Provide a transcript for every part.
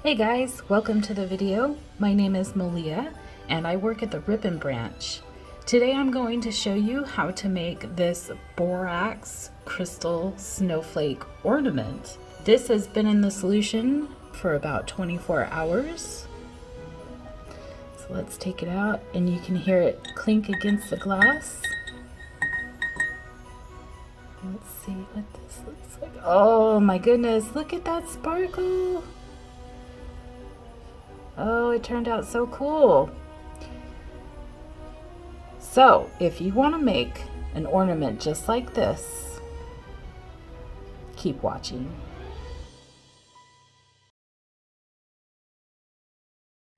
Hey guys, welcome to the video. My name is Malia and I work at the ribbon branch. Today I'm going to show you how to make this borax crystal snowflake ornament. This has been in the solution for about 24 hours. So let's take it out and you can hear it clink against the glass. Let's see what this looks like. Oh my goodness, look at that sparkle. Oh, it turned out so cool. So, if you want to make an ornament just like this, keep watching.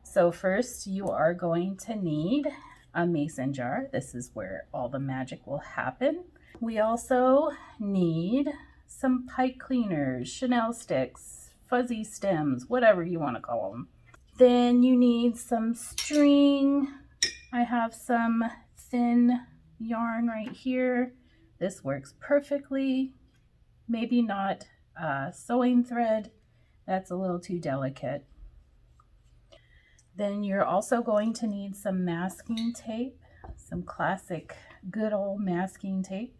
So first you are going to need a mason jar. This is where all the magic will happen. We also need some pipe cleaners, Chanel sticks, fuzzy stems, whatever you want to call them. Then you need some string. I have some thin yarn right here. This works perfectly. Maybe not sewing thread. That's a little too delicate. Then you're also going to need some masking tape, some classic good old masking tape.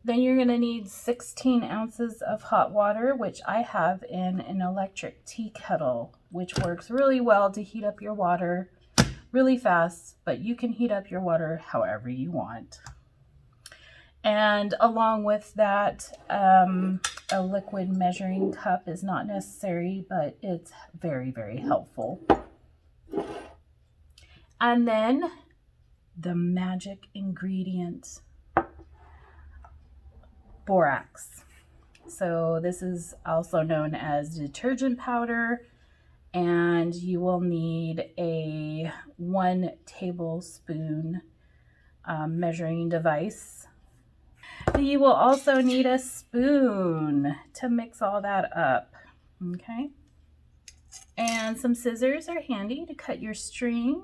Then you're going to need 16 ounces of hot water, which I have in an electric tea kettle, which works really well to heat up your water really fast, but you can heat up your water however you want. And along with that, a liquid measuring cup is not necessary, but it's very, very helpful. And then the magic ingredient, borax. So this is also known as detergent powder, and you will need a 1 tablespoon measuring device. You will also need a spoon to mix all that up, okay? And some scissors are handy to cut your string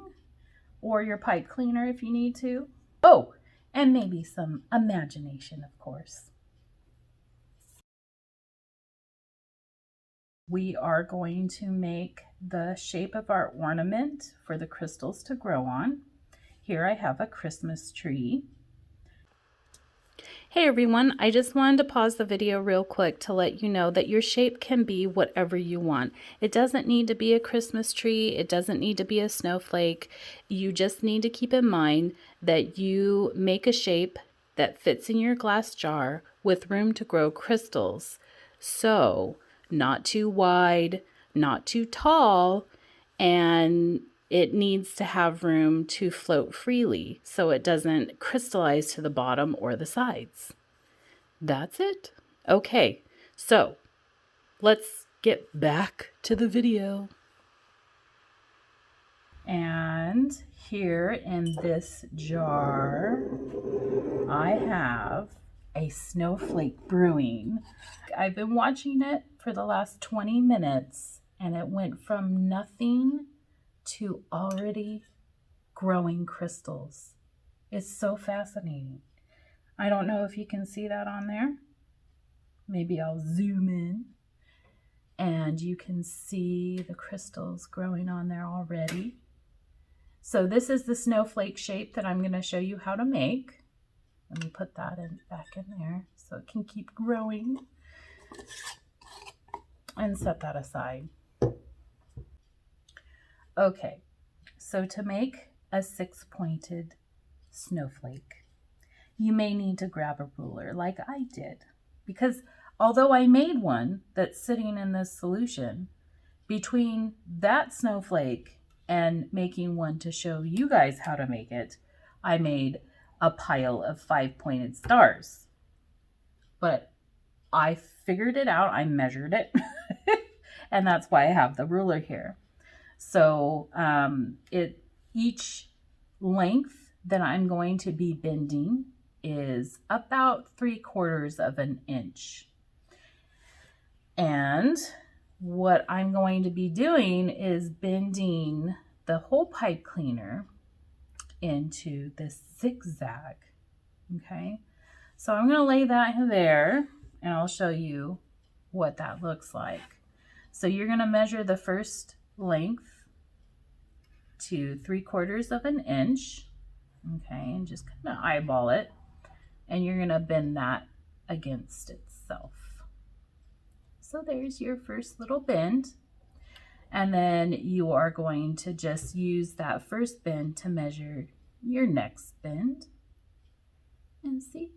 or your pipe cleaner if you need to. Oh, and maybe some imagination, of course. We are going to make the shape of our ornament for the crystals to grow on. Here I have a Christmas tree. Hey everyone, I just wanted to pause the video real quick to let you know that your shape can be whatever you want. It doesn't need to be a Christmas tree. It doesn't need to be a snowflake. You just need to keep in mind that you make a shape that fits in your glass jar with room to grow crystals. So, not too wide, not too tall, and it needs to have room to float freely so it doesn't crystallize to the bottom or the sides. That's it. Okay, so let's get back to the video. And here in this jar, I have a snowflake brewing. I've been watching it for the last 20 minutes and it went from nothing to already growing crystals. It's so fascinating. I don't know if you can see that on there. Maybe I'll zoom in and you can see the crystals growing on there already. So this is the snowflake shape that I'm going to show you how to make. Let me put that back in there so it can keep growing. And set that aside. Okay, so to make a 6-pointed snowflake, you may need to grab a ruler like I did, because although I made one that's sitting in this solution, between that snowflake and making one to show you guys how to make it, I made a pile of 5-pointed stars. But I figured it out, I measured it, and that's why I have the ruler here. So each length that I'm going to be bending is about 3/4 of an inch. And what I'm going to be doing is bending the whole pipe cleaner into this zigzag Okay, so I'm going to lay that there and I'll show you what that looks like. So you're going to measure the first length to 3/4 of an inch. Okay, and just kind of eyeball it. And you're going to bend that against itself. So there's your first little bend. And then you are going to just use that first bend to measure your next bend. And see?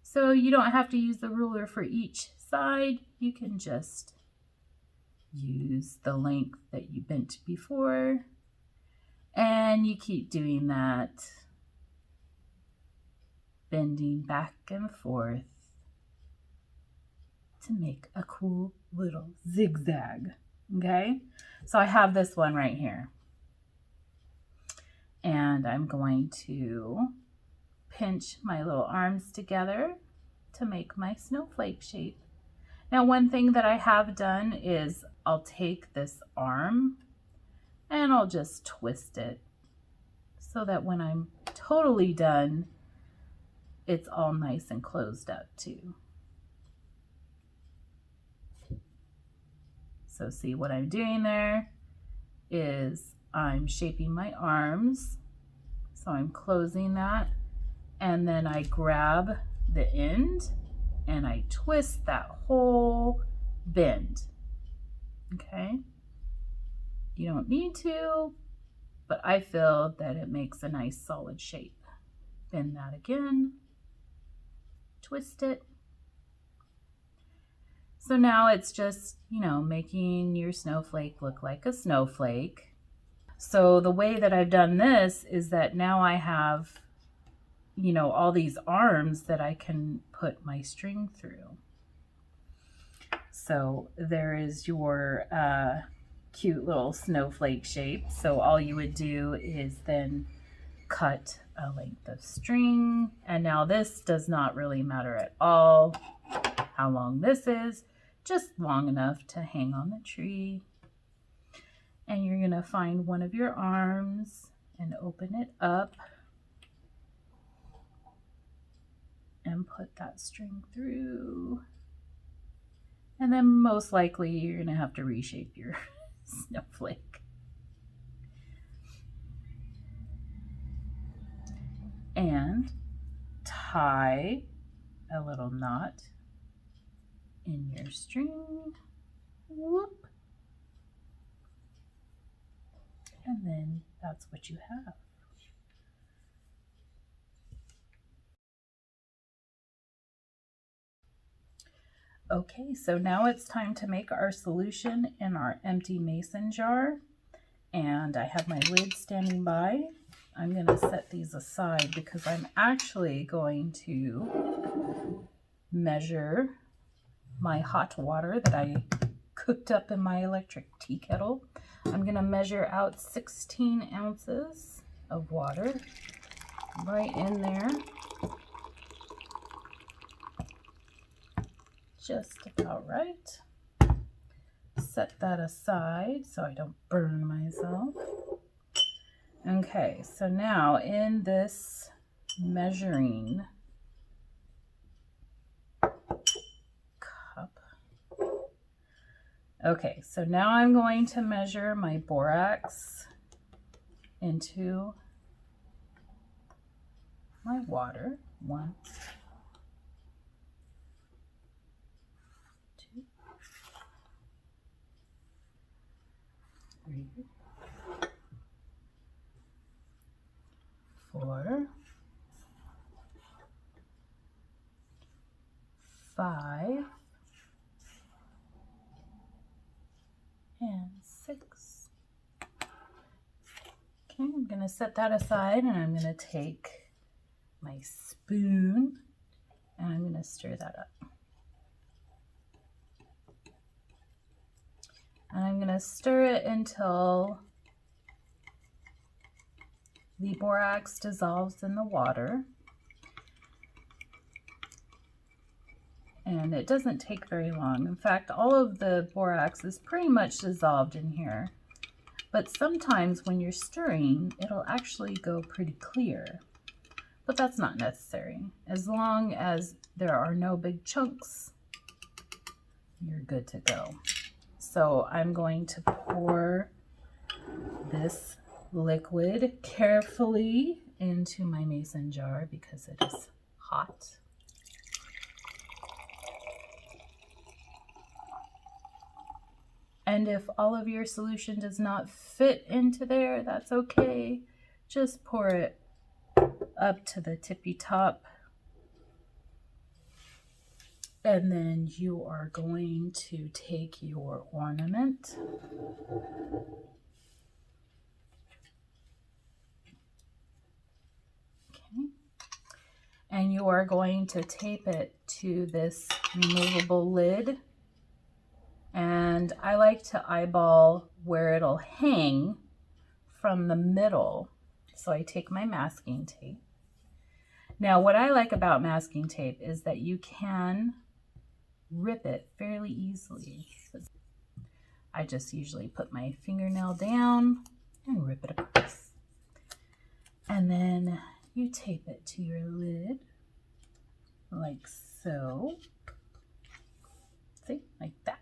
So you don't have to use the ruler for each side. You can just use the length that you bent before. And you keep doing that, bending back and forth to make a cool little zigzag. Okay, so I have this one right here. And I'm going to pinch my little arms together to make my snowflake shape. Now, one thing that I have done is I'll take this arm and I'll just twist it so that when I'm totally done, it's all nice and closed up too. So see what I'm doing there is I'm shaping my arms. So I'm closing that and then I grab the end and I twist that whole bend. Okay. You don't need to, but I feel that it makes a nice solid shape. Bend that again, twist it. So now it's just, you know, making your snowflake look like a snowflake. So the way that I've done this is that now I have, you know, all these arms that I can put my string through. So there is your cute little snowflake shape. So all you would do is then cut a length of string. And now this does not really matter at all how long this is, just long enough to hang on the tree. And you're going to find one of your arms and open it up and put that string through. And then most likely you're going to have to reshape your snowflake. And tie a little knot in your string. Whoop. And then that's what you have. Okay, so now it's time to make our solution in our empty mason jar. And I have my lid standing by. I'm going to set these aside because I'm actually going to measure my hot water that I cooked up in my electric tea kettle. I'm going to measure out 16 ounces of water right in there. Just about right. Set that aside so I don't burn myself. Okay, so now in this measuring cup, okay, so now I'm going to measure my borax into my water. 1, 2, 3, 4, 5, and 6. Okay, I'm going to set that aside and I'm going to take my spoon and I'm going to stir that up. And I'm going to stir it until the borax dissolves in the water. And it doesn't take very long. In fact, all of the borax is pretty much dissolved in here. But sometimes when you're stirring, it'll actually go pretty clear. but that's not necessary. As long as there are no big chunks, you're good to go. So I'm going to pour this liquid carefully into my mason jar because it is hot. And if all of your solution does not fit into there, that's okay. Just pour it up to the tippy top. And then you are going to take your ornament. Okay. And you are going to tape it to this removable lid. And I like to eyeball where it'll hang from the middle. So I take my masking tape. Now, what I like about masking tape is that you can rip it fairly easily. I just usually put my fingernail down and rip it across. And then you tape it to your lid like so. See, like that.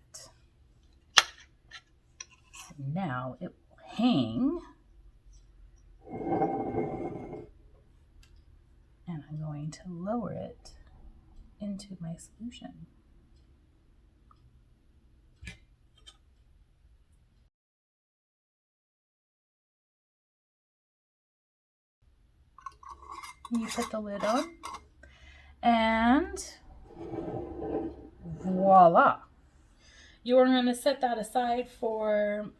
So now it will hang. And I'm going to lower it into my solution. You put the lid on, and voila. You are going to set that aside for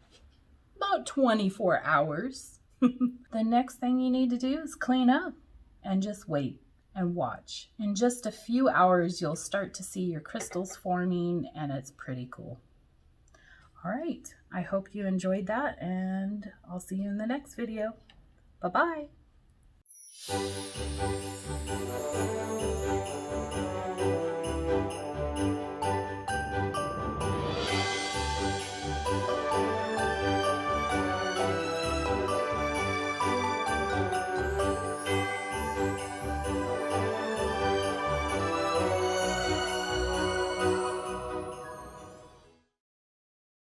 about 24 hours. The next thing you need to do is clean up and just wait and watch. In just a few hours, you'll start to see your crystals forming, and it's pretty cool. All right, I hope you enjoyed that, and I'll see you in the next video. Bye-bye.